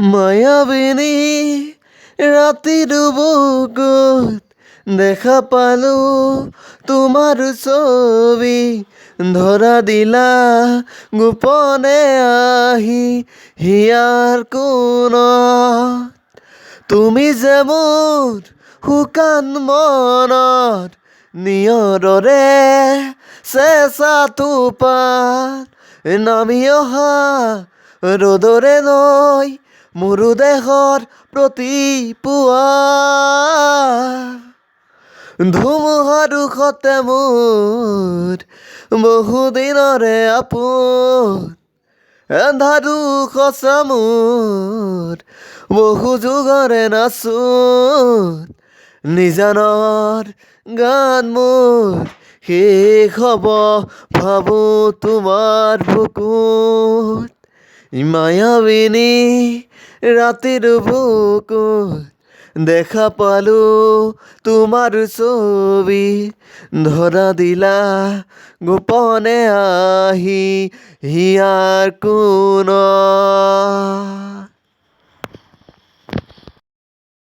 মায়াবিনী ৰাতিৰ বুকুত দেখা পালো তোমাৰ ছবি ধৰা দিলা গোপনে আহি হিয়াৰ কোণত তুমি যে মোৰ শুকান মনত নিয়ৰৰে চেঁচা টোপাত নামি অহা ৰ'দৰে নৈ মোৰো দেহৰ প্ৰতি পুৱা ধুমুহাৰ দুখতে মোৰ বহুদিনৰে আপোন এন্ধাৰো সঁচা মোৰ বহু যুগৰে নাচোন নিজানৰ গান মোৰ শেষ হ'ব ভাবোঁ তোমাৰ বুকুত মায়াবিনী ৰাতিৰ বুকুত দেখা পালো তোমাৰ ছবি ধৰা দিলা গোপনে আহি হিয়াৰ কোণত